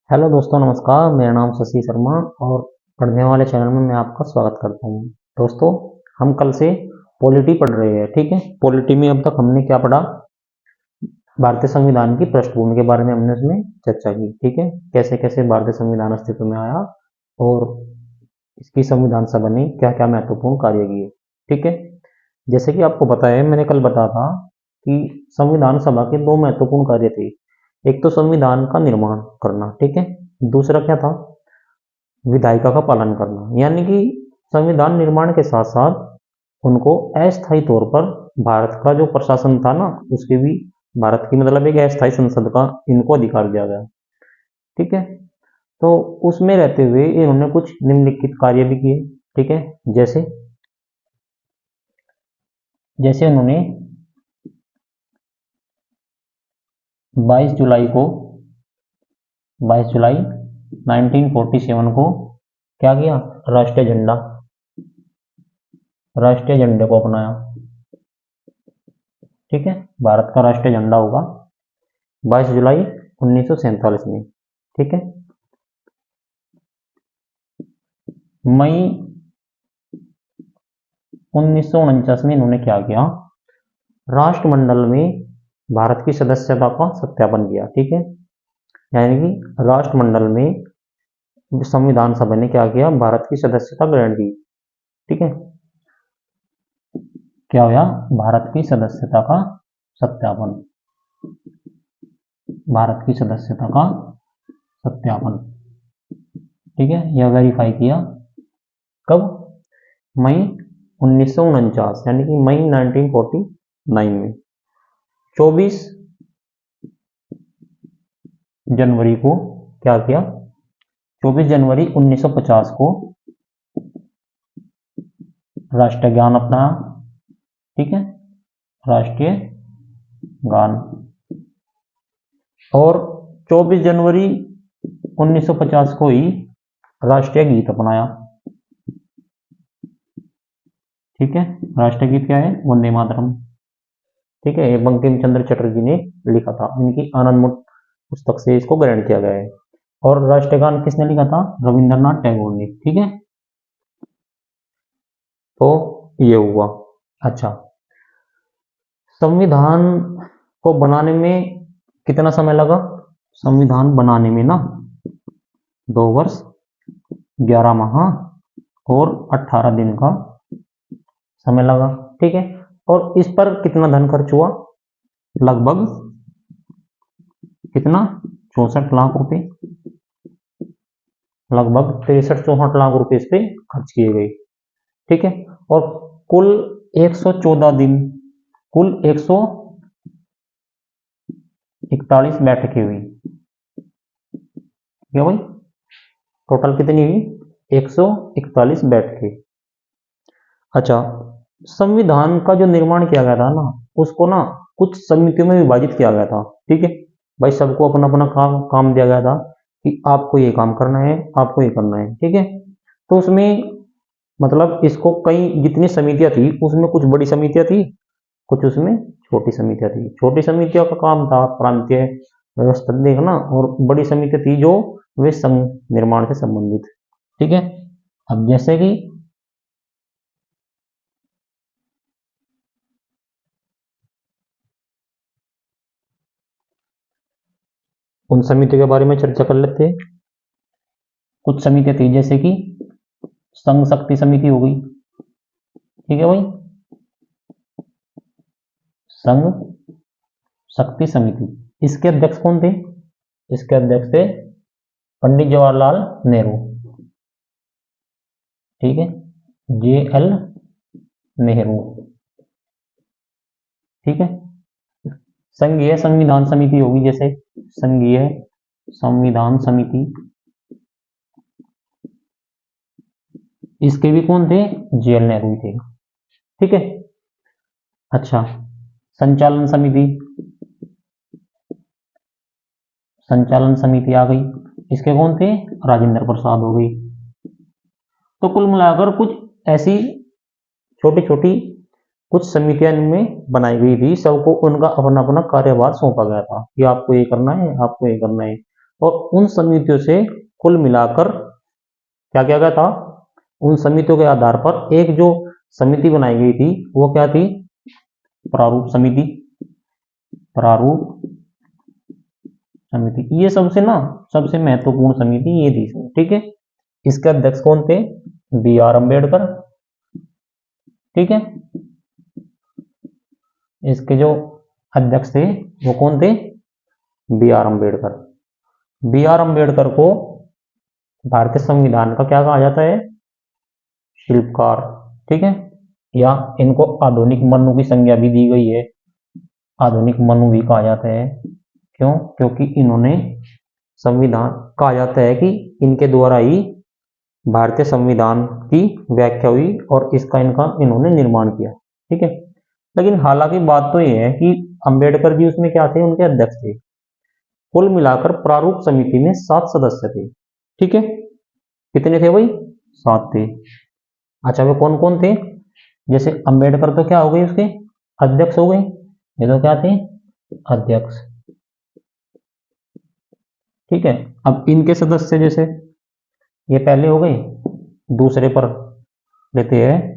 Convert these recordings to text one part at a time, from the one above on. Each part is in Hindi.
हेलो दोस्तों, नमस्कार। मेरा नाम शशि शर्मा और पढ़ने वाले चैनल में मैं आपका स्वागत करता हूँ। दोस्तों, हम कल से पॉलिटी पढ़ रहे हैं। ठीक है, पॉलिटी में अब तक हमने क्या पढ़ा? भारतीय संविधान की पृष्ठभूमि के बारे में हमने उसमें चर्चा की। ठीक है, कैसे कैसे भारतीय संविधान अस्तित्व में आया और इसकी संविधान सभा ने क्या क्या महत्वपूर्ण कार्य किए। ठीक है, जैसे कि आपको पता है, मैंने कल बताया था कि संविधान सभा के दो महत्वपूर्ण कार्य थे। एक तो संविधान का निर्माण करना, ठीक है। दूसरा क्या था? विधायिका का पालन करना। यानी कि संविधान निर्माण के साथ साथ उनको अस्थायी तौर पर भारत का जो प्रशासन था ना, उसके भी भारत की मतलब एक अस्थायी संसद का इनको अधिकार दिया गया। ठीक है, तो उसमें रहते हुए इन्होंने कुछ निम्नलिखित कार्य भी किए। ठीक है, जैसे जैसे उन्होंने 22 जुलाई को 22 जुलाई 1947 को क्या किया? राष्ट्रीय झंडे को अपनाया। ठीक है, भारत का राष्ट्रीय झंडा होगा 22 जुलाई 1947 में। ठीक है, मई 1949 में इन्होंने क्या किया? राष्ट्रमंडल में भारत की सदस्यता का सत्यापन किया। ठीक है, यानी कि राष्ट्रमंडल में संविधान सभा ने क्या किया? भारत की सदस्यता ग्रहण की। ठीक है, क्या हुआ? भारत की सदस्यता का सत्यापन। भारत की सदस्यता का सत्यापन। ठीक है, यह वेरीफाई किया कब? मई 1949 यानी कि मई 1949 में। 24 जनवरी को क्या किया? 24 जनवरी 1950 को राष्ट्रीय गान अपनाया। ठीक है, राष्ट्रीय गान। और 24 जनवरी 1950 को ही राष्ट्रीय गीत अपनाया। ठीक है, राष्ट्रीय गीत क्या है? वंदे मातरम। ठीक है, ये बंकिम चंद्र चटर्जी ने लिखा था। इनकी आनंद मुक्त पुस्तक से इसको ग्रहण किया गया है। और राष्ट्रीय गान किसने लिखा था? रविंद्रनाथ टैगोर ने। ठीक है, तो ये हुआ। अच्छा, संविधान को बनाने में कितना समय लगा? संविधान बनाने में ना 2 वर्ष 11 माह और 18 दिन का समय लगा। ठीक है, और इस पर कितना धन खर्च हुआ? लगभग कितना? 64 लाख रुपए। लगभग 63-64 लाख रुपए इस पे खर्च किए गए। ठीक है, और कुल 114 दिन, कुल 141 बैठकें हुई। क्या भाई? टोटल कितनी हुई? 141 बैठकें। अच्छा, संविधान का जो निर्माण किया गया था ना, उसको ना कुछ समितियों में विभाजित किया गया था। ठीक है भाई, सबको अपना अपना काम दिया गया था कि आपको ये काम करना है, आपको ये करना है। ठीक है, तो उसमें मतलब इसको कई जितनी समितियां थी उसमें कुछ बड़ी समितियां थी, कुछ उसमें छोटी समितियां थी। छोटी समितियों का काम था प्रांतीय व्यवस्था देखना, और बड़ी समिति थी जो वे संघ निर्माण से संबंधित। ठीक है, अब जैसे कि उन समितियों के बारे में चर्चा कर लेते हैं। कुछ समितियां थी जैसे कि संघ शक्ति समिति हो गई। ठीक है भाई, संघ शक्ति समिति। इसके अध्यक्ष कौन थे? इसके अध्यक्ष थे पंडित जवाहरलाल नेहरू। ठीक है, JL नेहरू। ठीक है, संघीय संविधान समिति होगी, जैसे संघीय संविधान समिति। इसके भी कौन थे? JL नेहरू थे। ठीक है, अच्छा, संचालन समिति। संचालन समिति आ गई, इसके कौन थे? राजेंद्र प्रसाद हो गई। तो कुल मिलाकर कुछ ऐसी छोटी छोटी कुछ समितियां इनमें बनाई गई थी। सबको उनका अपना अपना कार्यभार सौंपा गया था कि आपको ये करना है, आपको ये करना है। और उन समितियों से कुल मिलाकर क्या किया गया था, उन समितियों के आधार पर एक जो समिति बनाई गई थी वो क्या थी, प्रारूप समिति। प्रारूप समिति ये सबसे महत्वपूर्ण समिति ये थी, ठीक है। इसके अध्यक्ष कौन थे, बी आर अम्बेडकर, ठीक है। इसके जो अध्यक्ष थे वो कौन थे, B R Ambedkar. B R Ambedkar को भारतीय संविधान का क्या कहा जाता है, शिल्पकार, ठीक है। या इनको आधुनिक मनु की संज्ञा भी दी गई है, आधुनिक मनु भी कहा जाता है। क्यों, क्योंकि इन्होंने संविधान, कहा जाता है कि इनके द्वारा ही भारतीय संविधान की व्याख्या हुई और इसका इन्होंने निर्माण किया, ठीक है। लेकिन हालांकि बात तो ये है कि अंबेडकर जी उसमें क्या थे, उनके अध्यक्ष थे। कुल मिलाकर प्रारूप समिति में 7 सदस्य थे, ठीक है। कितने थे भाई, 7 थे। अच्छा वे कौन कौन थे, जैसे अंबेडकर तो क्या हो गए, उसके अध्यक्ष हो गए, ये तो क्या थे, अध्यक्ष, ठीक है। अब इनके सदस्य जैसे ये पहले हो गए, दूसरे पर लेते हैं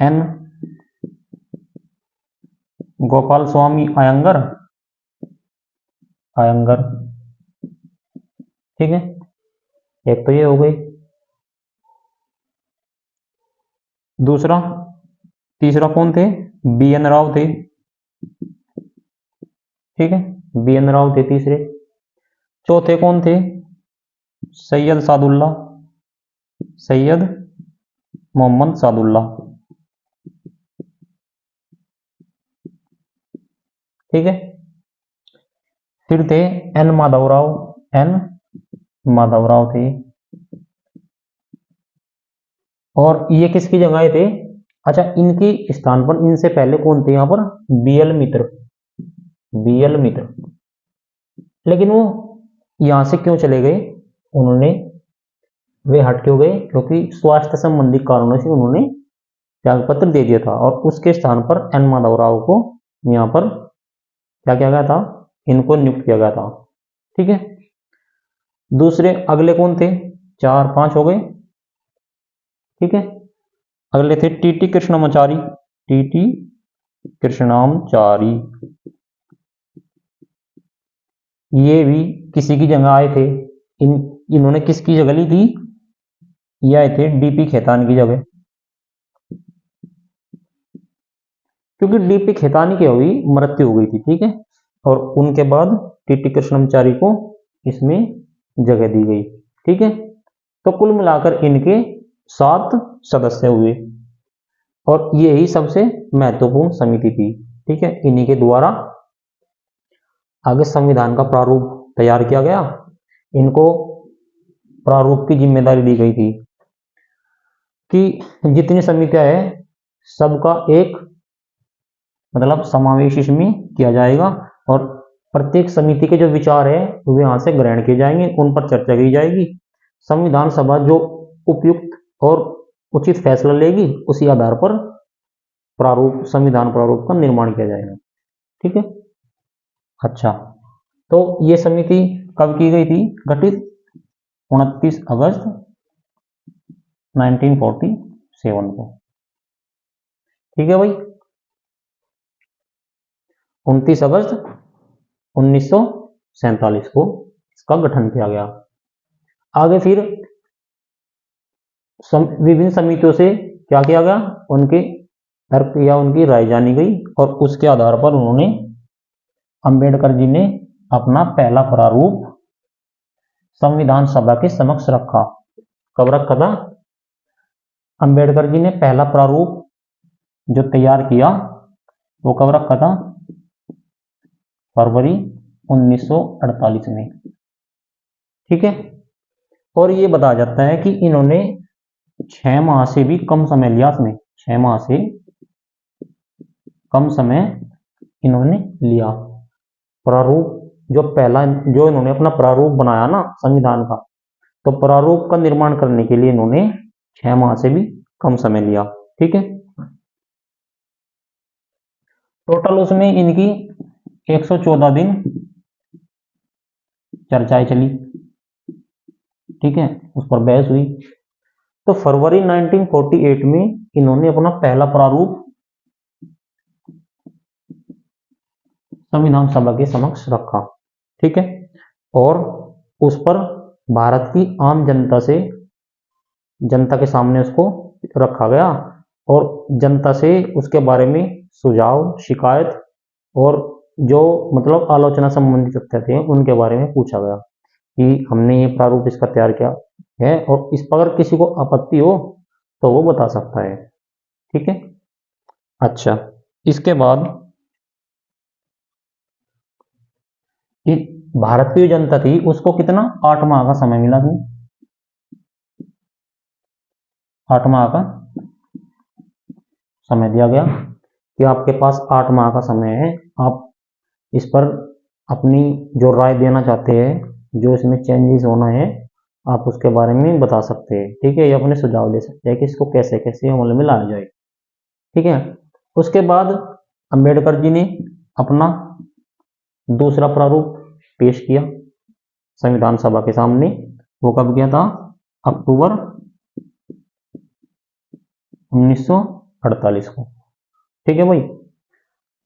एन गोपाल स्वामी अयंगर, अयंगर, ठीक है। एक तो ये हो गई, दूसरा, तीसरा कौन थे, बी एन राव थे, ठीक है, बी एन राव थे तीसरे। चौथे कौन थे, सैयद सादुल्ला, सैयद मोहम्मद सादुल्ला, ठीक है। फिर थे एन माधवराव, एन माधवराव थे। और ये किसकी जगह थे, अच्छा इनके स्थान पर इनसे पहले कौन थे यहां पर, बी एल मित्र, बी एल मित्र। लेकिन वो यहां से क्यों चले गए, उन्होंने, वे हट क्यों गए, क्योंकि स्वास्थ्य संबंधी कारणों से उन्होंने त्यागपत्र दे दिया था और उसके स्थान पर एन माधवराव को यहाँ पर क्या किया गया था, इनको नियुक्त किया गया था, ठीक है। दूसरे अगले कौन थे, 4 5 हो गए, ठीक है। अगले थे टीटी कृष्णमाचारी, टीटी कृष्णमाचारी, ये भी किसी की जगह आए थे। इन्होंने किसकी जगह ली थी, ये आए थे डीपी खेतान की जगह, क्योंकि डीपी खेतानी की हुई मृत्यु हो गई थी, ठीक है। और उनके बाद टीटी कृष्णमाचारी को इसमें जगह दी गई, ठीक है। तो कुल मिलाकर इनके 7 सदस्य हुए और यही सबसे महत्वपूर्ण समिति थी, ठीक है। इन्हीं के द्वारा आगे संविधान का प्रारूप तैयार किया गया। इनको प्रारूप की जिम्मेदारी दी गई थी कि जितनी समितियां है सबका एक मतलब समावेश इसमें किया जाएगा और प्रत्येक समिति के जो विचार है वे यहां से ग्रहण किए जाएंगे, उन पर चर्चा की जाएगी। संविधान सभा जो उपयुक्त और उचित फैसला लेगी उसी आधार पर प्रारूप, संविधान प्रारूप का निर्माण किया जाएगा, ठीक है। अच्छा, तो ये समिति कब की गई थी गठित, 29 अगस्त 1947 को, ठीक है भाई। 29 अगस्त 1947 को इसका गठन किया गया। आगे फिर विभिन्न समितियों से क्या किया गया, उनके तर्क या उनकी राय जानी गई और उसके आधार पर उन्होंने, अंबेडकर जी ने अपना पहला प्रारूप संविधान सभा के समक्ष रखा। कब रखा था, अंबेडकर जी ने पहला प्रारूप जो तैयार किया वो कब रखा था, फरवरी 1948 में, ठीक है। और ये बताया जाता है कि इन्होंने 6 माह से भी कम समय लिया, इसमें 6 माह से कम समय इन्होंने लिया। प्रारूप जो पहला, जो इन्होंने अपना प्रारूप बनाया ना संविधान का, तो प्रारूप का निर्माण करने के लिए इन्होंने 6 माह से भी कम समय लिया, ठीक है। टोटल उसमें इनकी 114 दिन चर्चाएं चली, ठीक है, उस पर बहस हुई। तो फरवरी 1948 में इन्होंने अपना पहला प्रारूप संविधान सभा के समक्ष रखा, ठीक है, और उस पर भारत की आम जनता के सामने उसको रखा गया और जनता से उसके बारे में सुझाव, शिकायत और जो मतलब आलोचना संबंधी तथ्य थे उनके बारे में पूछा गया कि हमने ये प्रारूप इसका तैयार किया है और इस पर अगर किसी को आपत्ति हो तो वो बता सकता है, ठीक है। अच्छा, इसके बाद कि भारत की जनता थी उसको कितना 8 माह का समय मिला था, 8 माह का समय दिया गया कि आपके पास 8 माह का समय है, आप इस पर अपनी जो राय देना चाहते हैं, जो इसमें चेंजेस होना है, आप उसके बारे में बता सकते हैं, ठीक है, ये अपने सुझाव दे सकते हैं कि इसको कैसे कैसे अमल में लाया जाए, ठीक है। उसके बाद अंबेडकर जी ने अपना दूसरा प्रारूप पेश किया संविधान सभा के सामने। वो कब किया था? अक्टूबर 1948 को, ठीक है भाई,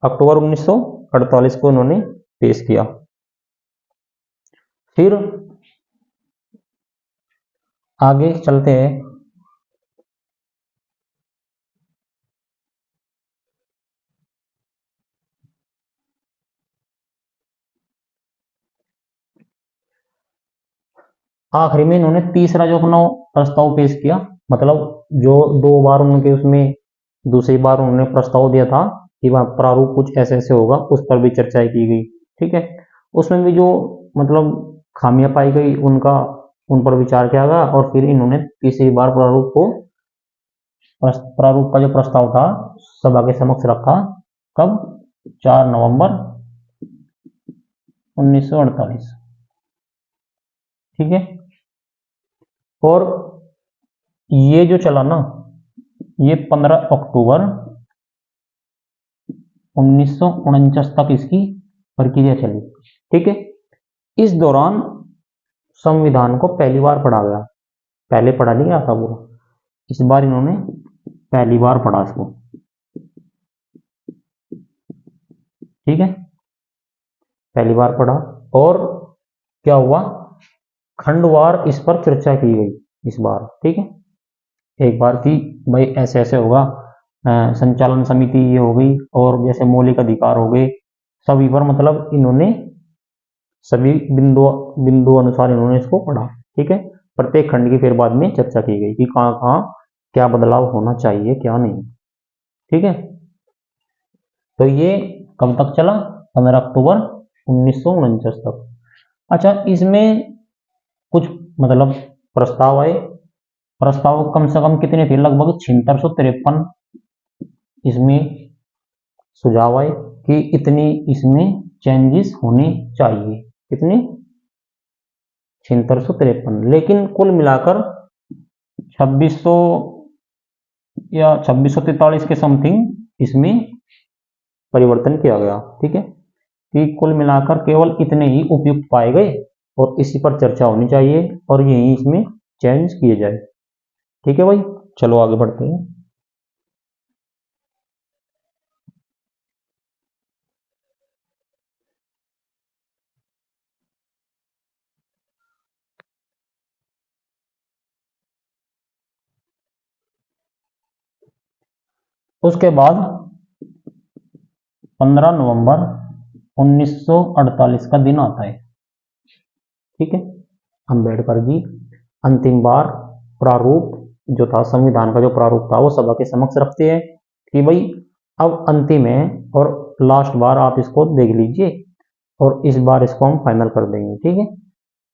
अक्टूबर 1948 को उन्होंने पेश किया। फिर आगे चलते हैं। आखिरी में इन्होंने तीसरा जो अपना प्रस्ताव पेश किया, मतलब जो 2 बार उनके उसमें दूसरी बार उन्होंने प्रस्ताव दिया था कि वह प्रारूप कुछ ऐसे ऐसे होगा, उस पर भी चर्चा की गई, ठीक है। उसमें भी जो मतलब खामियां पाई गई उन पर विचार किया गया और फिर इन्होंने तीसरी बार प्रारूप का जो प्रस्ताव था सभा के समक्ष रखा। कब? 4 नवंबर 1948, ठीक है। और ये जो चला ना, ये 15 अक्टूबर 1949 तक इसकी प्रक्रिया चली, ठीक है। इस दौरान संविधान को पहली बार पढ़ा गया, पहले पढ़ा नहीं गया था पूरा, इस बार इन्होंने पहली बार पढ़ा इसको, ठीक है, पहली बार पढ़ा। और क्या हुआ? खंडवार इस पर चर्चा की गई इस बार, ठीक है। एक बार की भाई ऐसे ऐसे होगा, संचालन समिति ये हो गई और जैसे मौलिक अधिकार हो गए, सभी पर मतलब इन्होंने सभी बिंदु अनुसार इन्होंने इसको पढ़ा, ठीक है। प्रत्येक खंड की फिर बाद में चर्चा की गई कि कहाँ कहाँ क्या बदलाव होना चाहिए क्या नहीं, ठीक है। तो ये कब तक चला? 15 अक्टूबर 1949 तक। अच्छा, इसमें कुछ मतलब प्रस्ताव आए, प्रस्ताव कम से कम कितने थे? लगभग 7653 इसमें सुझाव आए कि इतनी इसमें चेंजेस होने चाहिए, कितने? 7653, लेकिन कुल मिलाकर 2600 या 2643 के समथिंग इसमें परिवर्तन किया गया, ठीक है, कि कुल मिलाकर केवल इतने ही उपयुक्त पाए गए और इसी पर चर्चा होनी चाहिए और यही इसमें चेंज किए जाए, ठीक है भाई। चलो आगे बढ़ते हैं। उसके बाद 15 नवंबर 1948 का दिन आता है, ठीक है। अंबेडकर जी अंतिम बार प्रारूप जो था संविधान का, जो प्रारूप था वो सभा के समक्ष रखते हैं कि भाई अब अंतिम है और लास्ट बार आप इसको देख लीजिए और इस बार इसको हम फाइनल कर देंगे, ठीक है।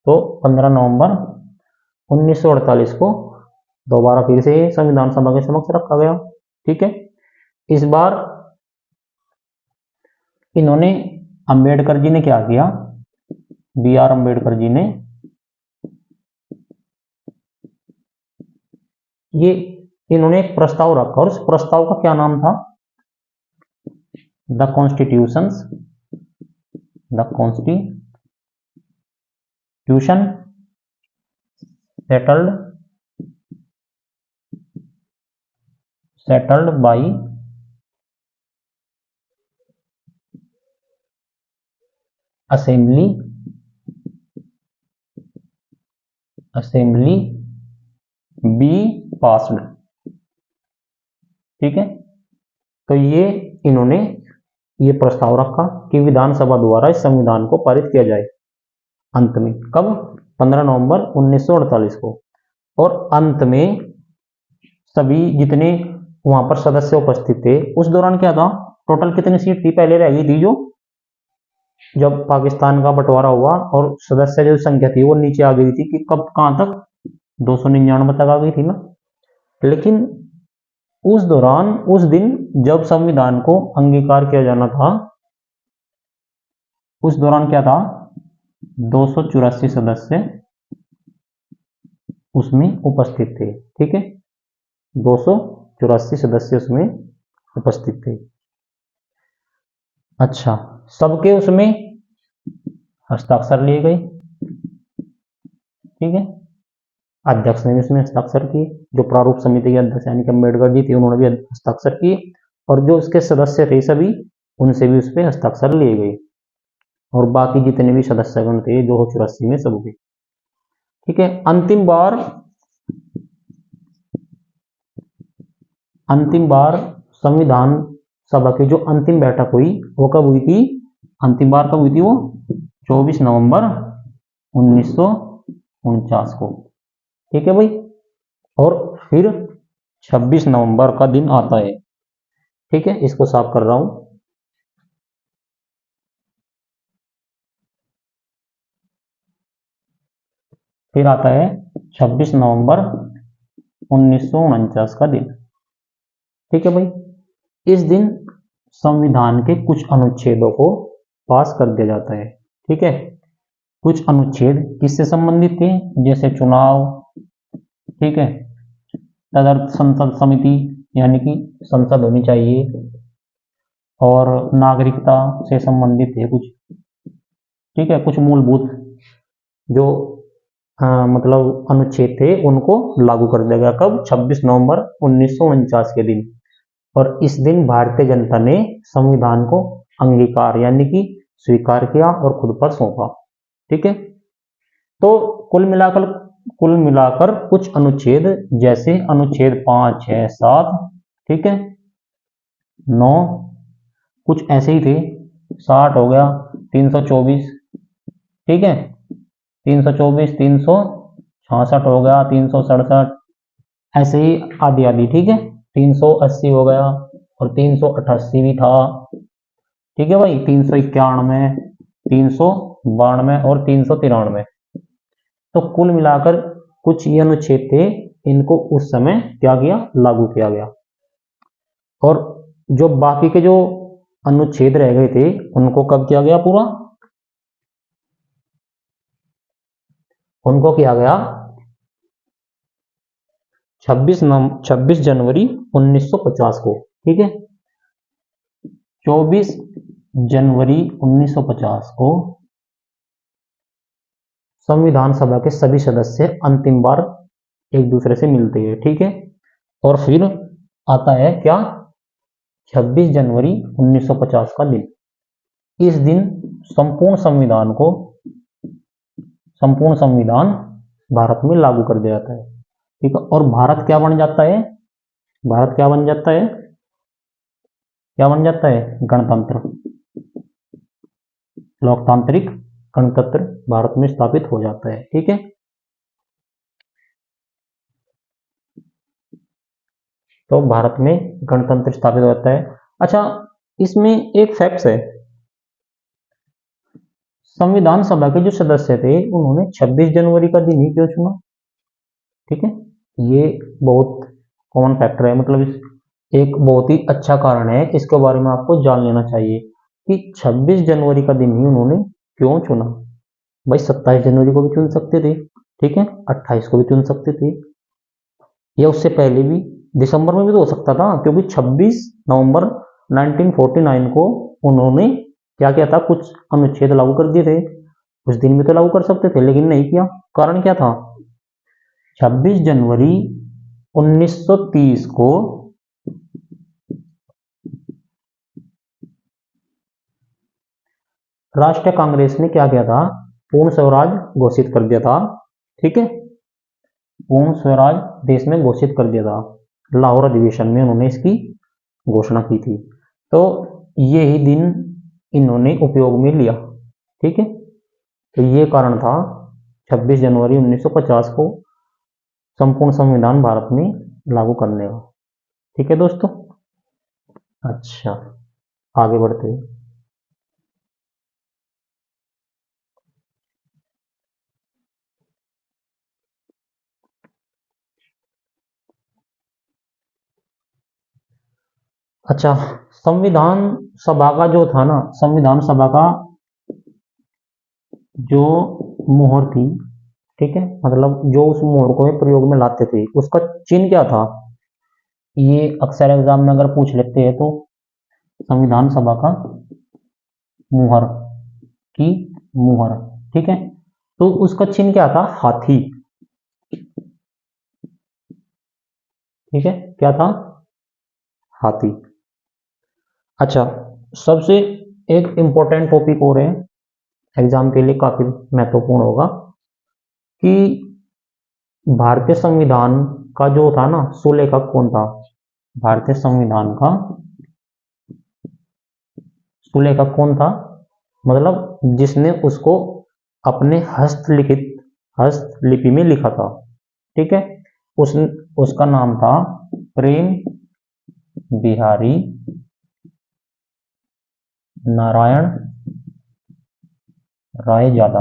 तो 15 नवंबर 1948 को दोबारा फिर से संविधान सभा के समक्ष रखा गया, ठीक है। इस बार इन्होंने अंबेडकर जी ने क्या किया? बी आर अंबेडकर जी ने ये इन्होंने एक प्रस्ताव रखा और उस प्रस्ताव का क्या नाम था? The constitution tuition settled by assembly be passed. ठीक है, तो ये इन्होंने ये प्रस्ताव रखा कि विधानसभा द्वारा इस संविधान को पारित किया जाए अंत में। कब? 15 नवंबर 1948 को। और अंत में सभी जितने वहां पर सदस्य उपस्थित थे, उस दौरान क्या था, टोटल कितनी सीट थी? पहले रह गई थी जो जब पाकिस्तान का बंटवारा हुआ और सदस्य जो संख्या थी वो नीचे आ गई थी कि कब कहां तक, 299 तक आ गई थी ना। लेकिन उस दौरान उस दिन जब संविधान को अंगीकार किया जाना था, उस दौरान क्या था, 284 सदस्य उसमें उपस्थित थे। ठीक है, 284 सदस्य उसमें उपस्थित थे। अच्छा, सबके उसमें हस्ताक्षर लिए गए। ठीक है, अध्यक्ष ने भी उसमें हस्ताक्षर किए, जो प्रारूप समिति के अध्यक्ष यानी कि अम्बेडकर जी थे उन्होंने भी हस्ताक्षर किए, और जो उसके सदस्य थे सभी, उनसे भी उस पर हस्ताक्षर लिए गए, और बाकी जितने भी सदस्यगण थे 284 में सब के। ठीक है, अंतिम बार संविधान सभा की जो अंतिम बैठक हुई वो कब हुई थी? अंतिम बार कब हुई थी? वो 24 नवंबर 1949 को। ठीक है भाई, और फिर 26 नवंबर का दिन आता है। ठीक है, इसको साफ कर रहा हूं। फिर आता है 26 नवंबर 1949 का दिन। ठीक है भाई, इस दिन संविधान के कुछ अनुच्छेदों को पास कर दिया जाता है। ठीक है, कुछ अनुच्छेद किससे संबंधित थे? जैसे चुनाव, ठीक है, तदर्थ संसद समिति यानी कि संसद होनी चाहिए, और नागरिकता से संबंधित है कुछ। ठीक है, कुछ मूलभूत जो मतलब अनुच्छेद थे उनको लागू कर दिया गया। कब? 26 नवंबर 1949 के दिन। और इस दिन भारतीय जनता ने संविधान को अंगीकार यानी कि स्वीकार किया और खुद पर सौंपा। ठीक है, तो कुल मिलाकर कुछ अनुच्छेद, जैसे अनुच्छेद 5, 6, 7, ठीक है, 9, कुछ ऐसे ही थे, 60 हो गया, 324, ठीक है, 324, 366 हो गया, 367, ऐसे ही आदि आदि। ठीक है, 380 हो गया, और 388 भी था। ठीक है भाई, 391, 392 और 393। तो कुल मिलाकर कुछ ये अनुच्छेद थे, इनको उस समय क्या किया? लागू किया गया। और जो बाकी के जो अनुच्छेद रह गए थे उनको कब किया गया पूरा? उनको किया गया 26 जनवरी 1950 को। ठीक है, 24 जनवरी 1950 को संविधान सभा के सभी सदस्य अंतिम बार एक दूसरे से मिलते हैं। ठीक है, और फिर आता है क्या? 26 जनवरी 1950 का दिन। इस दिन संपूर्ण संविधान भारत में लागू कर दिया जाता है। ठीक है, और भारत क्या बन जाता है? भारत क्या बन जाता है? क्या बन जाता है? गणतंत्र, लोकतांत्रिक गणतंत्र भारत में स्थापित हो जाता है। ठीक है, तो भारत में गणतंत्र स्थापित होता है। अच्छा, इसमें एक फैक्ट है, संविधान सभा के जो सदस्य थे उन्होंने 26 जनवरी का दिन ही क्यों चुना? ठीक है, ये बहुत कॉमन फैक्टर है, मतलब एक बहुत ही अच्छा कारण है, इसके बारे में आपको जान लेना चाहिए कि 26 जनवरी का दिन ही उन्होंने क्यों चुना। भाई 27 जनवरी को भी चुन सकते थे, ठीक है, 28 को भी चुन सकते थे, या उससे पहले भी दिसंबर में भी तो हो सकता था, क्योंकि 26 नवंबर 1949 को उन्होंने क्या किया था? कुछ अनुच्छेद लागू कर दिए थे, उस दिन भी तो लागू कर सकते थे, लेकिन नहीं किया। कारण क्या था? 26 जनवरी 1930 को राष्ट्रीय कांग्रेस ने क्या किया था? पूर्ण स्वराज घोषित कर दिया था। ठीक है, पूर्ण स्वराज देश में घोषित कर दिया था। लाहौर अधिवेशन में उन्होंने इसकी घोषणा की थी। तो ये ही दिन इन्होंने उपयोग में लिया। ठीक है, तो ये कारण था 26 जनवरी 1950 को संपूर्ण संविधान भारत में लागू करने का। ठीक है दोस्तों, अच्छा आगे बढ़ते हैं। अच्छा, संविधान सभा का जो था ना, संविधान सभा का जो मोहर थी, ठीक है, मतलब जो उस मोहर को प्रयोग में लाते थे, उसका चिन्ह क्या था? ये अक्सर एग्जाम में अगर पूछ लेते हैं तो संविधान सभा का मुहर की मुहर, ठीक है, तो उसका चिन्ह क्या था? हाथी। ठीक है, क्या था? हाथी। अच्छा, सबसे एक इंपॉर्टेंट टॉपिक और है, एग्जाम के लिए काफी महत्वपूर्ण होगा, कि भारतीय संविधान का जो था ना सुलेखक कौन था? भारतीय संविधान का सुलेखक कौन था? मतलब जिसने उसको अपने हस्तलिपि में लिखा था। ठीक है, उस उसका नाम था प्रेम बिहारी नारायण रायजादा।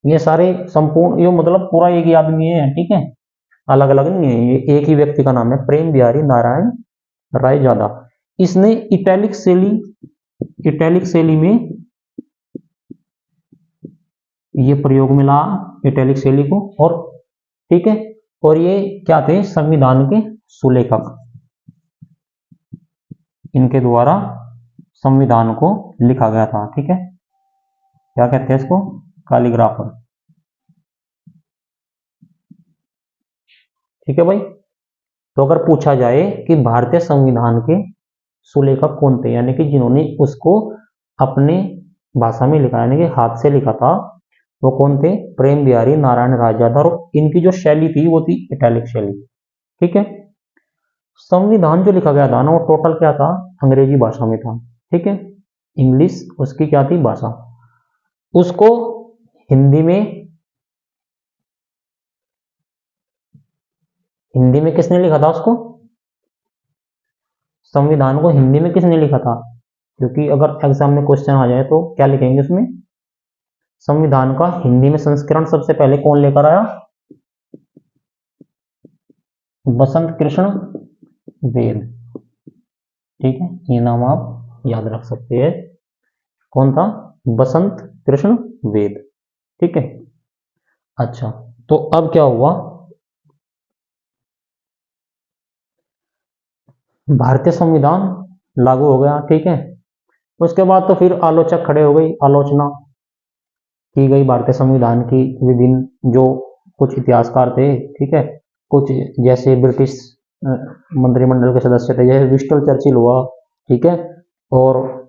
ये सारे संपूर्ण, ये मतलब पूरा एक ही आदमी है। ठीक है, अलग अलग नहीं है, ये एक ही व्यक्ति का नाम है, प्रेम बिहारी नारायण रायजादा। इसने इटैलिक शैली में ये प्रयोग में ला, इटैलिक शैली को। और ठीक है, और ये क्या थे? संविधान के सुलेखक। इनके द्वारा संविधान को लिखा गया था। ठीक है, क्या कहते हैं इसको? कैलीग्राफर। ठीक है भाई, तो अगर पूछा जाए कि भारतीय संविधान के सुलेखक कौन थे, यानी कि जिन्होंने उसको अपने भाषा में लिखा, यानी कि हाथ से लिखा था, वो कौन थे? प्रेम बिहारी नारायण रायजादा। और इनकी जो शैली थी वो थी इटैलिक शैली। ठीक है, संविधान जो लिखा गया था ना, वो टोटल क्या था? अंग्रेजी भाषा में था। ठीक है, इंग्लिश उसकी क्या थी? भाषा। उसको हिंदी में किसने लिखा था? उसको संविधान को हिंदी में किसने लिखा था? क्योंकि अगर एग्जाम में क्वेश्चन आ जाए तो क्या लिखेंगे उसमें? संविधान का हिंदी में संस्करण सबसे पहले कौन लेकर आया? बसंत कृष्ण वेद। ठीक है, ये नाम आप याद रख सकते हैं। कौन था? बसंत कृष्ण वेद। ठीक है, अच्छा, तो अब क्या हुआ? भारतीय संविधान लागू हो गया। ठीक है, उसके बाद तो फिर आलोचक खड़े हो गई, आलोचना की गई भारतीय संविधान की। विभिन्न जो कुछ इतिहासकार थे, ठीक है, कुछ जैसे ब्रिटिश मंत्रिमंडल के सदस्य थे, जैसे विंस्टन चर्चिल हुआ। ठीक है, और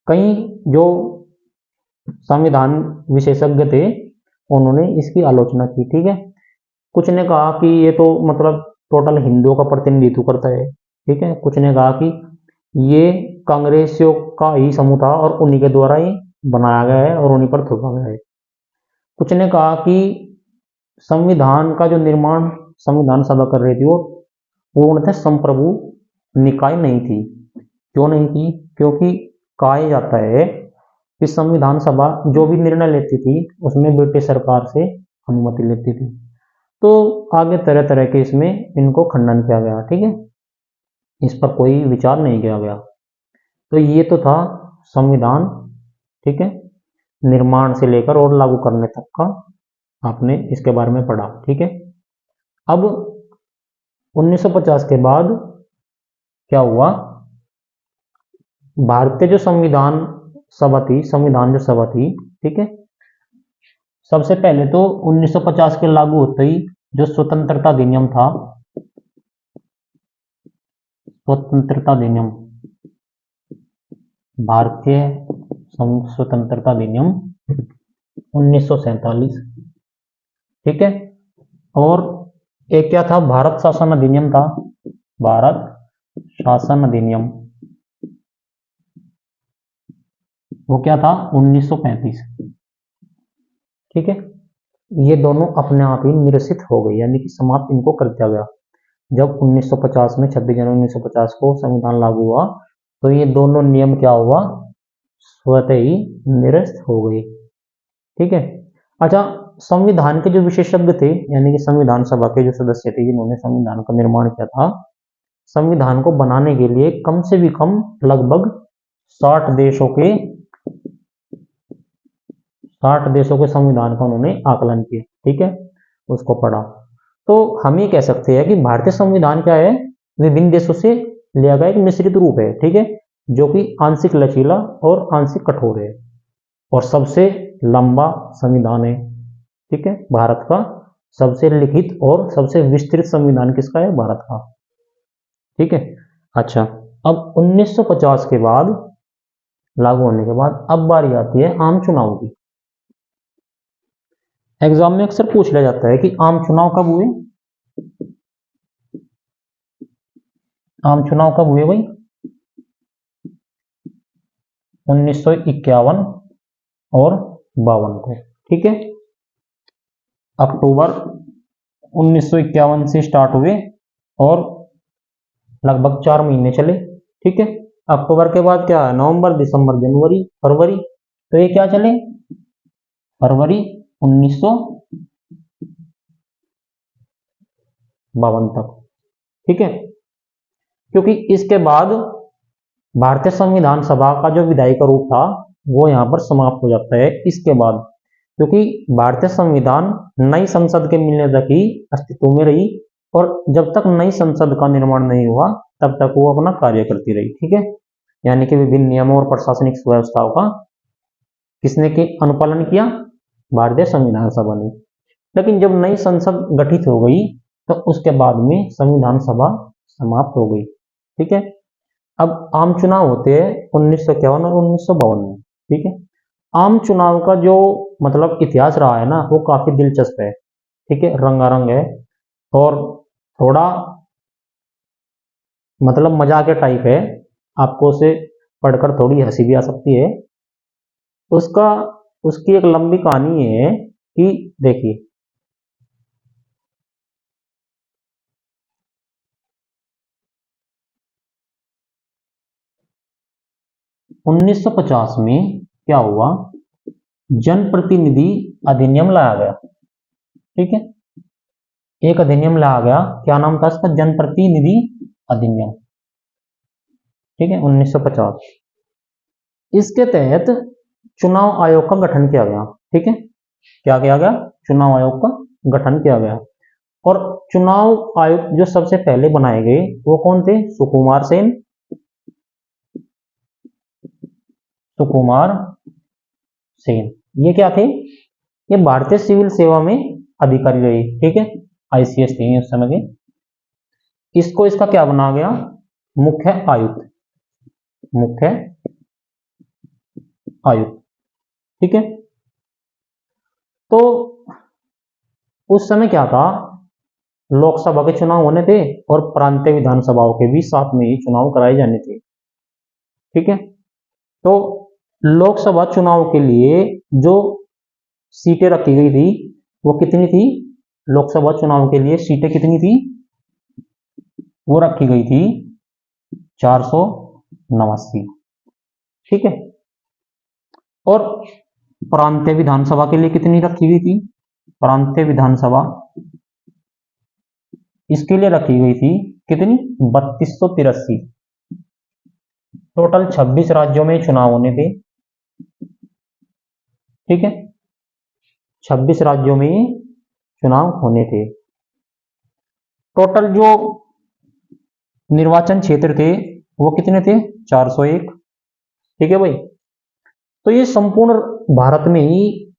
कई जो संविधान विशेषज्ञ थे, उन्होंने इसकी आलोचना की। ठीक है, कुछ ने कहा कि ये तो मतलब टोटल हिंदुओं का प्रतिनिधित्व करता है। ठीक है, कुछ ने कहा कि ये कांग्रेसियों का ही समूह था और उन्हीं के द्वारा ही बनाया गया है और उन्हीं पर थोपा गया है। कुछ ने कहा कि संविधान का जो निर्माण संविधान सभा कर रही थी वो पूर्णतः संप्रभु निकाय नहीं थी। क्यों नहीं थी? क्योंकि कहा जाता है कि संविधान सभा जो भी निर्णय लेती थी उसमें ब्रिटिश सरकार से अनुमति लेती थी। तो आगे तरह तरह के इसमें इनको खंडन किया गया। ठीक है, इस पर कोई विचार नहीं किया गया। तो ये तो था संविधान। ठीक है, निर्माण से लेकर और लागू करने तक का आपने इसके बारे में पढ़ा। ठीक है, अब 1950 के बाद क्या हुआ? भारतीय जो संविधान सभा थी, संविधान जो सभा थी, ठीक है, सबसे पहले तो 1950 के लागू होते ही जो स्वतंत्रता अधिनियम था, स्वतंत्रता अधिनियम, भारतीय स्वतंत्रता अधिनियम 1947, ठीक है, और एक क्या था, भारत शासन अधिनियम था, भारत शासन अधिनियम, वो क्या था 1935, ठीक है। ये दोनों अपने आप ही निरसित हो गए, यानी कि समाप्त इनको कर दिया गया। जब 1950 में 26 जनवरी 1950 को संविधान लागू हुआ तो ये दोनों नियम क्या हुआ, स्वतः ही निरस्त हो गए, ठीक है। अच्छा, संविधान के जो विशेषज्ञ थे, यानी कि संविधान सभा के जो सदस्य थे जिन्होंने संविधान का निर्माण किया था, संविधान को बनाने के लिए कम से भी कम लगभग 60 देशों के 60 देशों के संविधान का उन्होंने आकलन किया, ठीक है, उसको पढ़ा। तो हम ये कह सकते हैं कि भारतीय संविधान क्या है, विभिन्न देशों से लिया गया एक मिश्रित रूप है, ठीक है, जो कि आंशिक लचीला और आंशिक कठोर है, और सबसे लंबा संविधान है, ठीक है, भारत का सबसे लिखित और सबसे विस्तृत संविधान किसका है, भारत का, ठीक है। अच्छा, अब 1950 के बाद लागू होने के बाद अब बारी आती है आम चुनाव की। एग्जाम में अक्सर पूछ लिया जाता है कि आम चुनाव कब हुए, आम चुनाव कब हुए भाई, 1951 और 52 को, ठीक है, अक्टूबर 1951 से स्टार्ट हुए और लगभग 4 महीने चले, ठीक है। अक्टूबर के बाद क्या है, नवंबर, दिसंबर, जनवरी, फरवरी, तो ये क्या चले, फरवरी 1952 तक, ठीक है। क्योंकि इसके बाद भारतीय संविधान सभा का जो विधायी रूप था वो यहाँ पर समाप्त हो जाता है इसके बाद, क्योंकि भारतीय संविधान नई संसद के मिलने तक ही अस्तित्व में रही, और जब तक नई संसद का निर्माण नहीं हुआ तब तक वो अपना कार्य करती रही, ठीक है। यानी कि विभिन्न नियमों और प्रशासनिक व्यवस्थाओं का किसने के अनुपालन किया, भारतीय संविधान सभा ने। लेकिन जब नई संसद गठित हो गई तो उसके बाद में संविधान सभा समाप्त हो गई, ठीक है। अब आम चुनाव होते हैं 1951 और 1952 में, ठीक है। आम चुनाव का जो मतलब इतिहास रहा है ना वो काफी दिलचस्प है, ठीक है, रंगारंग है, और थोड़ा मतलब मजाक के टाइप है, आपको उसे पढ़कर थोड़ी हंसी भी आ सकती है। उसका उसकी एक लंबी कहानी है कि देखिए, 1950 में क्या हुआ, जनप्रतिनिधि अधिनियम लाया गया, ठीक है, एक अधिनियम लाया गया, क्या नाम था इसका, जनप्रतिनिधि अधिनियम, ठीक है, 1950। इसके तहत चुनाव आयोग का गठन किया गया, ठीक है, क्या किया गया, चुनाव आयोग का गठन किया गया। और चुनाव आयुक्त जो सबसे पहले बनाए गए वो कौन थे, सुकुमार सेन, सुकुमार सेन, ये क्या थे, ये भारतीय सिविल सेवा में अधिकारी रहे, ठीक है, आईसीएस थे उस समय के। इसको इसका क्या बना गया, मुख्य आयुक्त, मुख्य आयुक्त, ठीक है। तो उस समय क्या था, लोकसभा के चुनाव होने थे और प्रांतीय विधानसभाओं के भी साथ में ही चुनाव कराए जाने थे, ठीक है। तो लोकसभा चुनाव के लिए जो सीटें रखी गई थी वो कितनी थी, लोकसभा चुनाव के लिए सीटें कितनी थी, वो रखी गई थी 489, ठीक है। और प्रांतीय विधानसभा के लिए कितनी रखी गई थी, प्रांतीय विधानसभा इसके लिए रखी गई थी कितनी, 3283, टोटल 26 राज्यों में चुनाव होने थे, ठीक है, 26 राज्यों में चुनाव होने थे। टोटल जो निर्वाचन क्षेत्र थे वो कितने थे, 401, ठीक है भाई। तो ये संपूर्ण भारत में ही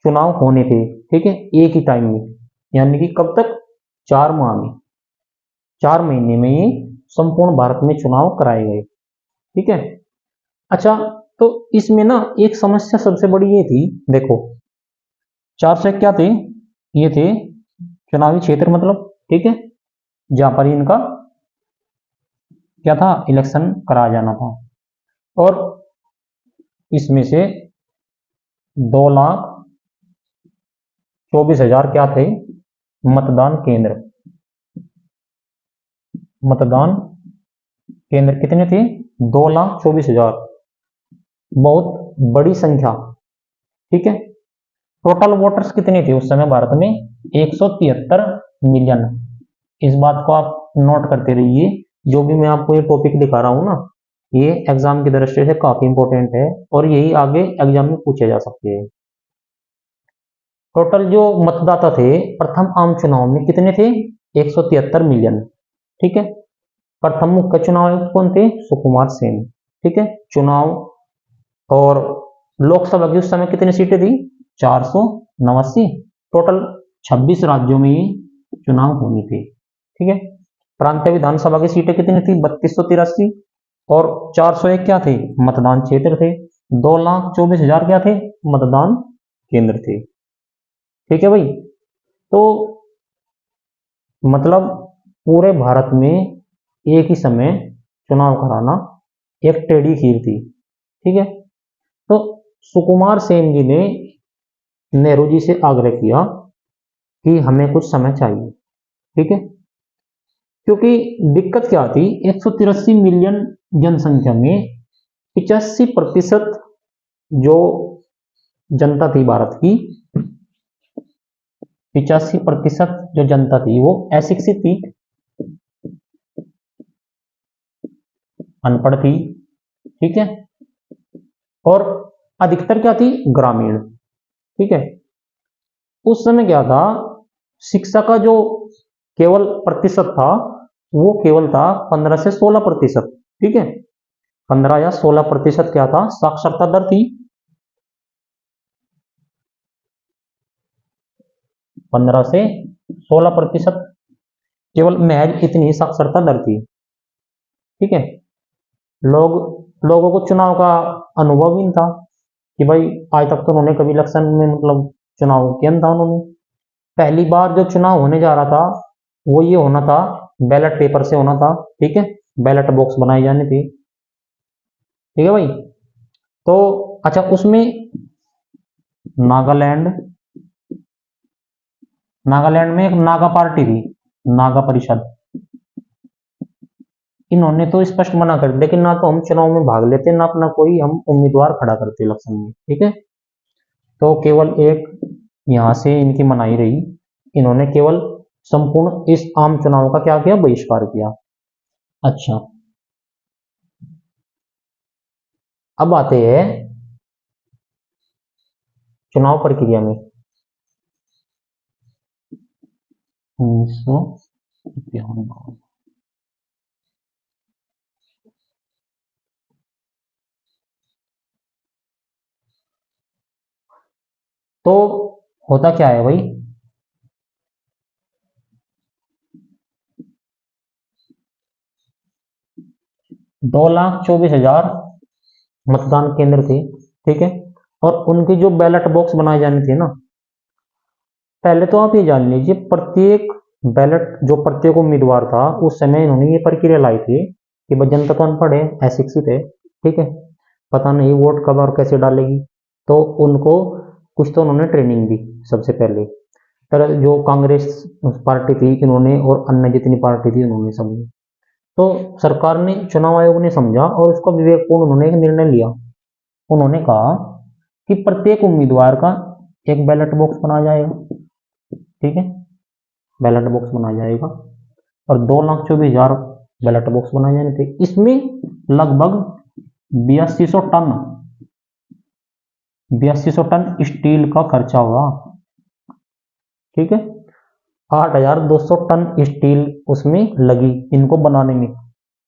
चुनाव होने थे, ठीक है, एक ही टाइम में, यानी कि कब तक, 4 माह में, 4 महीने में ये संपूर्ण भारत में चुनाव कराए गए, ठीक है। अच्छा, तो इसमें ना एक समस्या सबसे बड़ी ये थी, देखो 400 क्या थे, ये थे चुनावी क्षेत्र, मतलब ठीक है, जहां पर इनका क्या था, इलेक्शन कराया जाना था। और इसमें से 2,24,000 क्या थे, मतदान केंद्र, मतदान केंद्र कितने थे, 2,24,000, बहुत बड़ी संख्या, ठीक है। टोटल वोटर्स कितने थे उस समय भारत में, 173 मिलियन। इस बात को आप नोट करते रहिए, जो भी मैं आपको ये टॉपिक दिखा रहा हूं ना, ये एग्जाम की दृष्टि से काफी इंपॉर्टेंट है और यही आगे एग्जाम में पूछे जा सकते हैं। टोटल जो मतदाता थे प्रथम आम चुनाव में कितने थे, 173 मिलियन, ठीक है। प्रथम मुख्य चुनाव आयुक्त कौन थे, सुकुमार सेन, ठीक है। चुनाव और लोकसभा की उस समय कितनी सीटें थी, 489, टोटल 26 राज्यों में ये चुनाव होनी थी, ठीक है। प्रांतीय विधानसभा की सीटें कितनी थी, 3283, और 401 क्या थे, मतदान क्षेत्र थे, 2,24,000 क्या थे, मतदान केंद्र थे, ठीक है भाई। तो मतलब पूरे भारत में एक ही समय चुनाव कराना एक टेढ़ी खीर थी, ठीक है। तो सुकुमार सेन जी ने नेहरू जी से आग्रह किया कि हमें कुछ समय चाहिए, ठीक है, क्योंकि दिक्कत क्या थी, 183 मिलियन जनसंख्या में 85% जो जनता थी भारत की, 85% जो जनता थी वो अशिक्षित थी, अनपढ़ थी, ठीक है, और अधिकतर क्या थी, ग्रामीण, ठीक है। उस समय क्या था, शिक्षा का जो केवल प्रतिशत था वो केवल था 15 से 16%, ठीक है, 15 या 16% क्या था, साक्षरता दर थी, 15 से 16% केवल महज इतनी ही साक्षरता दर थी, ठीक है। लोगों को चुनाव का अनुभव भी नहीं था कि भाई आज तक तो उन्होंने कभी इलेक्शन में मतलब चुनाव किया था उन्होंने। पहली बार जो चुनाव होने जा रहा था वो ये होना था, बैलेट पेपर से होना था, ठीक है, बैलेट बॉक्स बनाई जानी थी, ठीक है भाई। तो अच्छा, उसमें नागालैंड, नागालैंड में एक नागा पार्टी थी, नागा परिषद, इन्होंने तो स्पष्ट मना कर दिया कि ना तो हम चुनाव में भाग लेते, ना अपना कोई हम उम्मीदवार खड़ा करते इलेक्शन में, ठीक है। तो केवल एक यहां से इनकी मनाही रही, इन्होंने केवल संपूर्ण इस आम चुनाव का क्या किया, बहिष्कार किया। अच्छा, अब आते हैं चुनाव प्रक्रिया में। 1951, तो होता क्या है भाई, 2,24,000 मतदान केंद्र थे, ठीक है, और उनकी जो बैलेट बॉक्स बनाए जाने थे ना, पहले तो आप ये जान लीजिए, प्रत्येक बैलेट जो प्रत्येक उम्मीदवार था उस समय इन्होंने ये प्रक्रिया लाई थी कि भाई जनता तो अनपढ़ है, अशिक्षित है, ठीक है, पता नहीं वोट कब और कैसे डालेगी, तो उनको कुछ तो उन्होंने ट्रेनिंग दी सबसे पहले। पर जो कांग्रेस पार्टी थी इन्होंने, और अन्य जितनी पार्टी थी उन्होंने, सबने, तो सरकार ने, चुनाव आयोग ने समझा और उसको विवेकपूर्ण उन्होंने एक निर्णय लिया। उन्होंने कहा कि प्रत्येक उम्मीदवार का एक बैलेट बॉक्स बनाया जाएगा, ठीक है, बैलेट बॉक्स बनाया जाएगा, और 2,24,000 बैलेट बॉक्स बनाए जाने थे। इसमें लगभग 8200 टन, 8200 टन स्टील का खर्चा हुआ, ठीक है, 8,200 टन स्टील उसमें लगी इनको बनाने में,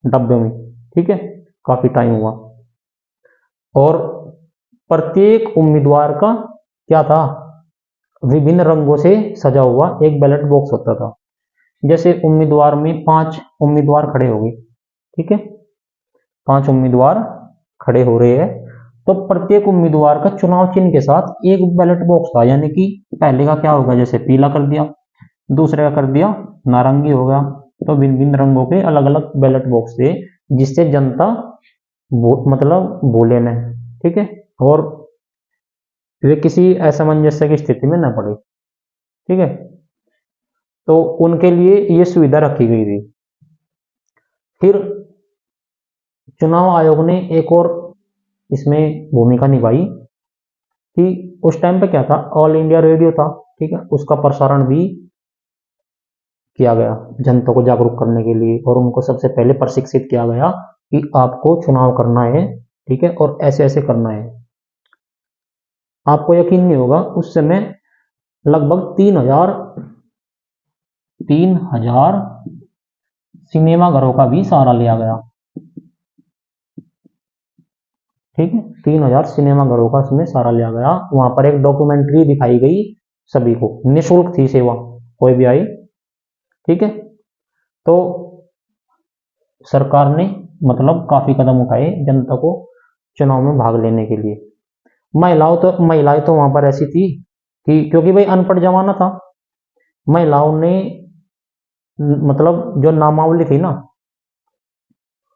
डब्बे में, ठीक है, काफी टाइम हुआ। और प्रत्येक उम्मीदवार का क्या था, विभिन्न रंगों से सजा हुआ एक बैलेट बॉक्स होता था। जैसे उम्मीदवार में 5 उम्मीदवार खड़े हो गए, ठीक है, 5 उम्मीदवार खड़े हो रहे हैं, तो प्रत्येक उम्मीदवार का चुनाव चिन्ह के साथ एक बैलेट बॉक्स था। यानी कि पहले का क्या होगा, जैसे पीला कर दिया, दूसरे का कर दिया नारंगी हो गया, तो भिन्न भिन्न रंगों के अलग अलग बैलेट बॉक्स थे, जिससे जनता मतलब बोले न, ठीक है, और वे किसी असमंजस्य की स्थिति में न पड़े, ठीक है। तो उनके लिए ये सुविधा रखी गई थी। फिर चुनाव आयोग ने एक और इसमें भूमिका निभाई कि उस टाइम पे क्या था, ऑल इंडिया रेडियो था, ठीक है, उसका प्रसारण भी किया गया जनता को जागरूक करने के लिए, और उनको सबसे पहले प्रशिक्षित किया गया कि आपको चुनाव करना है, ठीक है, और ऐसे ऐसे करना है। आपको यकीन नहीं होगा, उस समय लगभग 3,000 सिनेमा घरों का भी सहारा लिया गया, ठीक है, 3,000 सिनेमा घरों का इसमें सहारा लिया गया। वहां पर एक डॉक्यूमेंट्री दिखाई गई, सभी को निःशुल्क थी सेवा, कोई भी आई, ठीक है। तो सरकार ने मतलब काफी कदम उठाए जनता को चुनाव में भाग लेने के लिए। महिलाएं तो वहां पर ऐसी थी कि क्योंकि भाई अनपढ़ जमाना था, महिलाओं ने मतलब जो नामावली थी ना,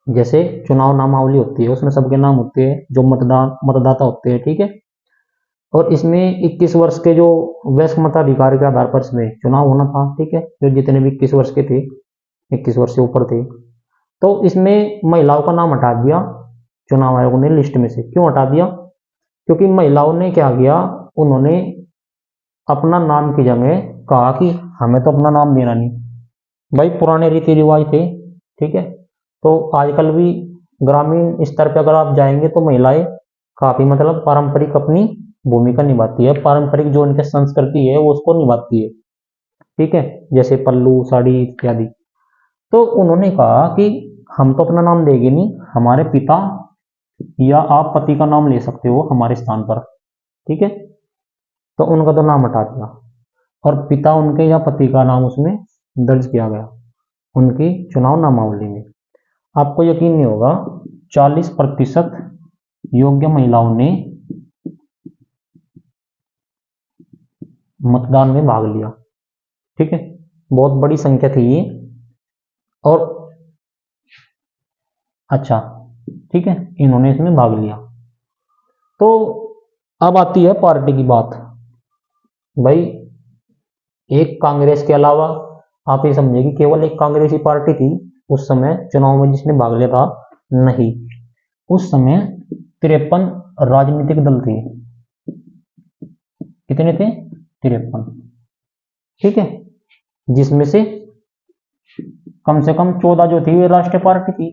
जैसे चुनाव नामावली होती है उसमें सबके नाम होते हैं, जो मतदाता होते हैं, ठीक है, और इसमें 21 वर्ष के जो वयस्क मताधिकार के आधार पर इसमें चुनाव होना था, ठीक है, जो जितने भी 21 वर्ष के थे, 21 वर्ष से ऊपर थे, तो इसमें महिलाओं का नाम हटा दिया चुनाव आयोग ने लिस्ट में से। क्यों हटा दिया, क्योंकि महिलाओं ने क्या किया, उन्होंने अपना नाम की जगह कहा कि हमें तो अपना नाम देना नहीं। भाई पुराने रीति रिवाज थे, ठीक है, तो आजकल भी ग्रामीण स्तर पर अगर आप जाएंगे तो महिलाएं काफी मतलब पारंपरिक अपनी भूमिका निभाती है, पारंपरिक जो उनकी संस्कृति है वो उसको निभाती है, ठीक है, जैसे पल्लू साड़ी इत्यादि। तो उन्होंने कहा कि हम तो अपना नाम देंगे नहीं, हमारे पिता या आप पति का नाम ले सकते हो हमारे स्थान पर, ठीक है, तो उनका तो नाम हटा दिया और पिता उनके या पति का नाम उसमें दर्ज किया गया उनकी चुनाव नामावली में। आपको यकीन नहीं होगा, 40% योग्य महिलाओं ने मतदान में भाग लिया, ठीक है, बहुत बड़ी संख्या थी ये। और अच्छा, ठीक है, इन्होंने इसमें भाग लिया। तो अब आती है पार्टी की बात। भाई एक कांग्रेस के अलावा आप ये समझिए कि केवल एक कांग्रेस ही पार्टी थी उस समय चुनाव में जिसने भाग लिया था, नहीं, उस समय 53 राजनीतिक दल थे। कितने थे, 53, ठीक है, जिसमें से कम से कम 14 जो थी वे राष्ट्रीय पार्टी थी,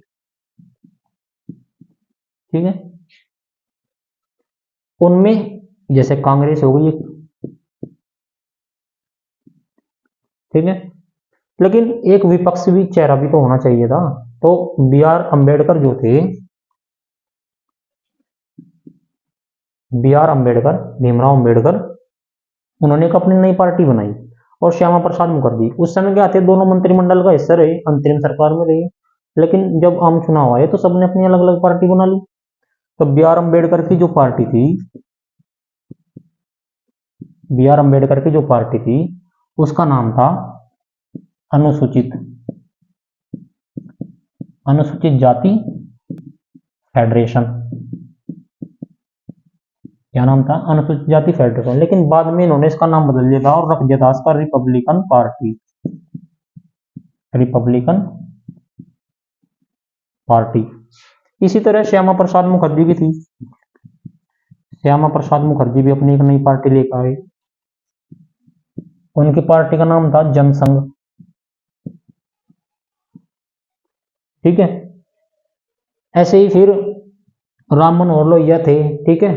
ठीक है, उनमें जैसे कांग्रेस हो गई, ठीक है, लेकिन एक विपक्ष भी चेहरा भी तो होना चाहिए था। तो B.R. अम्बेडकर जो थे, B.R. अम्बेडकर, भीमराव अम्बेडकर, उन्होंने एक अपनी नई पार्टी बनाई और श्यामा प्रसाद मुखर्जी उस समय क्या थे, दोनों मंत्रिमंडल का हिस्सा रहे, अंतरिम सरकार में रहे, लेकिन जब आम चुनाव आए तो सबने अपनी अलग अलग पार्टी बना ली। तो B.R. अम्बेडकर की जो पार्टी थी, B.R. अम्बेडकर की जो पार्टी थी उसका नाम था अनुसूचित अनुसूचित जाति फेडरेशन। क्या नाम था, अनुसूचित जाति फेडरेशन, लेकिन बाद में इन्होंने इसका नाम बदल दिया था और रख दिया था इसका रिपब्लिकन पार्टी, रिपब्लिकन पार्टी। इसी तरह श्यामा प्रसाद मुखर्जी की थी, श्यामा प्रसाद मुखर्जी भी अपनी एक नई पार्टी लेकर आए, उनकी पार्टी का नाम था जनसंघ, ठीक है। ऐसे ही फिर राम मनोहर लोहिया थे, ठीक है,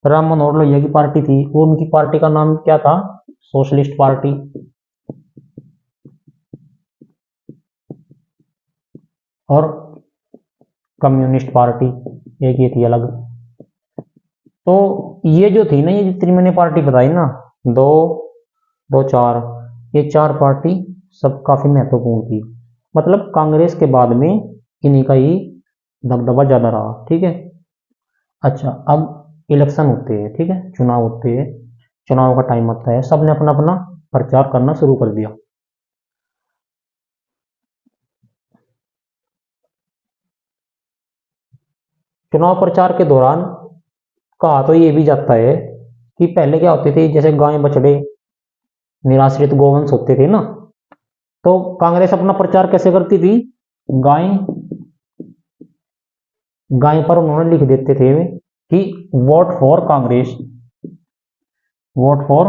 राम मनोहर लोहिया की पार्टी थी, वो उनकी पार्टी का नाम क्या था, सोशलिस्ट पार्टी, और कम्युनिस्ट पार्टी एक ये थी अलग, तो ये जो थी ना, ये जितनी मैंने पार्टी बताई ना, दो दो चार, ये चार पार्टी सब काफी महत्वपूर्ण थी। मतलब कांग्रेस के बाद में इन्हीं का ही दबदबा ज्यादा रहा। ठीक है। अच्छा, अब इलेक्शन होते हैं, ठीक है, चुनाव होते हैं, चुनाव का टाइम आता है, सबने अपना अपना प्रचार करना शुरू कर दिया। चुनाव प्रचार के दौरान कहा तो ये भी जाता है कि पहले क्या होते थे, जैसे गाय बछड़े निराश्रित गोवंश होते थे ना, तो कांग्रेस अपना प्रचार कैसे करती थी? गाय गाय पर उन्होंने लिख देते थे कि vote for Congress, vote for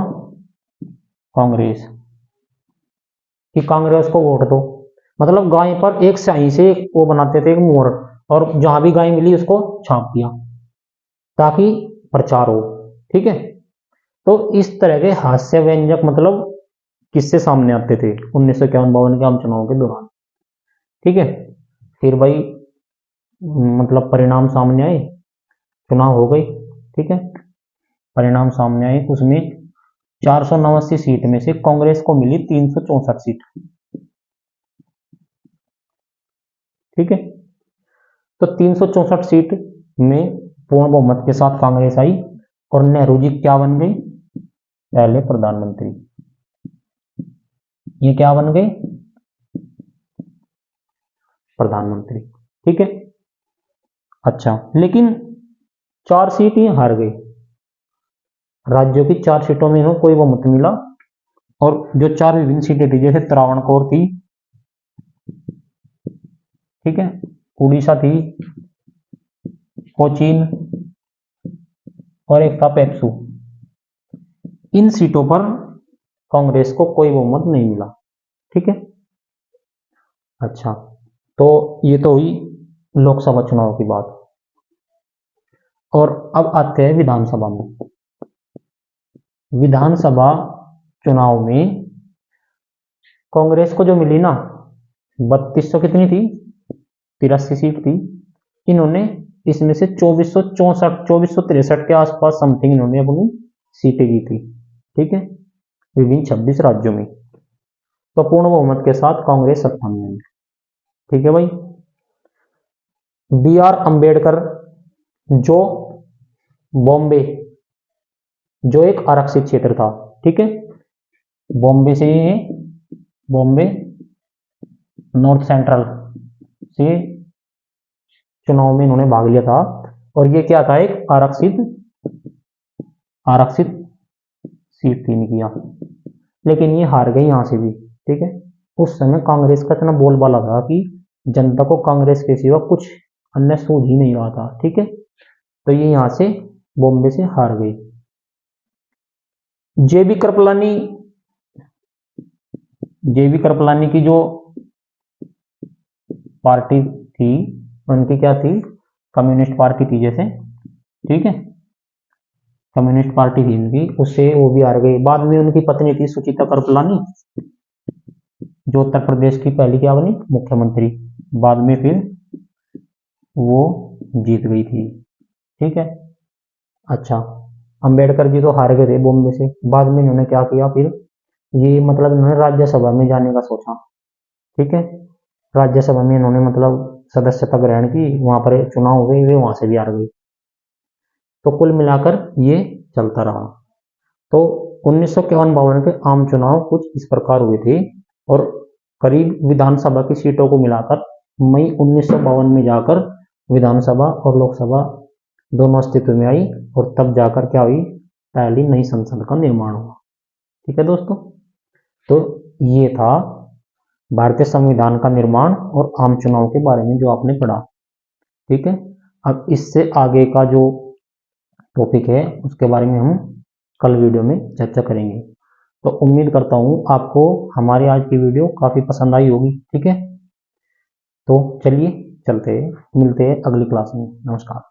Congress, कि कांग्रेस को वोट दो। मतलब गाय पर एक स्याही से वो बनाते थे, एक मोहर, और जहां भी गाय मिली उसको छाप दिया ताकि प्रचार हो। ठीक है। तो इस तरह के हास्य व्यंजक मतलब किससे सामने आते थे 1951-52 के आम चुनाव के दौरान। ठीक है। फिर भाई मतलब परिणाम सामने आए, चुनाव हो गई। ठीक है। परिणाम सामने आए, उसमें 489 सीट में से कांग्रेस को मिली 364 सीट। ठीक है। तो 364 सीट में पूर्ण बहुमत के साथ कांग्रेस आई, और नेहरू जी क्या बन गई? पहले प्रधानमंत्री। ये क्या बन गए? प्रधानमंत्री। ठीक है। अच्छा, लेकिन 4 सीट ही हार गई। राज्यों की 4 सीटों में इन्हें कोई बहुमत मिला, और जो 4 विभिन्न सीटें थी, जैसे त्रावणकोर थी, ठीक है, उड़ीसा थी, कोचीन, और एक था पेप्सू, इन सीटों पर कांग्रेस को कोई बहुमत नहीं मिला। ठीक है। अच्छा, तो ये तो हुई लोकसभा चुनाव की बात, और अब आते हैं विधानसभा में। विधानसभा चुनाव में कांग्रेस को जो मिली ना, 3200 कितनी थी, 83 सीट थी। इन्होंने इसमें से 2463 के आसपास समथिंग इन्होंने अपनी सीटें की थी। ठीक है। विभिन्न 26 राज्यों में। तो पूर्ण बहुमत के साथ कांग्रेस सत्ता में आई। ठीक है भाई। बी आर अंबेडकर, जो बॉम्बे, जो एक आरक्षित क्षेत्र था, ठीक है, बॉम्बे से ये बॉम्बे नॉर्थ सेंट्रल से चुनाव में इन्होंने भाग लिया था, और ये क्या था, एक आरक्षित आरक्षित सीट थी इनकी यहाँ, लेकिन ये हार गई यहाँ से भी। ठीक है। उस समय कांग्रेस का इतना बोलबाला था कि जनता को कांग्रेस के सिवा कुछ अन्य सूझ ही नहीं रहा था। ठीक है। तो ये यहाँ से बॉम्बे से हार गई। जेबी कृपलानी, जेबी कृपलानी की जो पार्टी थी, उनकी क्या थी, कम्युनिस्ट पार्टी थी जैसे। ठीक है। कम्युनिस्ट पार्टी थी इनकी, उससे वो भी हार गई। बाद में उनकी पत्नी थी सुचिता कृपलानी, जो उत्तर प्रदेश की पहली क्या बनी, मुख्यमंत्री। बाद में फिर वो जीत गई थी। ठीक है। अच्छा, अंबेडकर जी तो हार गए थे बॉम्बे से। बाद में इन्होंने क्या किया फिर, ये मतलब इन्होंने राज्यसभा में जाने का सोचा। ठीक है। राज्यसभा में इन्होंने मतलब सदस्यता ग्रहण की, वहां पर चुनाव हो गए, वे वहां से भी हार गई। तो कुल मिलाकर ये चलता रहा। तो 1951-52 के आम चुनाव कुछ इस प्रकार हुए थे, और करीब विधानसभा की सीटों को मिलाकर मई 1952 में जाकर विधानसभा और लोकसभा दोनों अस्तित्व में आई, और तब जाकर क्या हुई, पहली नई संसद का निर्माण हुआ। ठीक है दोस्तों। तो ये था भारतीय संविधान का निर्माण और आम चुनाव के बारे में जो आपने पढ़ा। ठीक है। अब इससे आगे का जो टॉपिक है उसके बारे में हम कल वीडियो में चर्चा करेंगे। तो उम्मीद करता हूँ आपको हमारी आज की वीडियो काफ़ी पसंद आई होगी। ठीक है। तो चलिए चलते हैं, मिलते हैं अगली क्लास में। नमस्कार।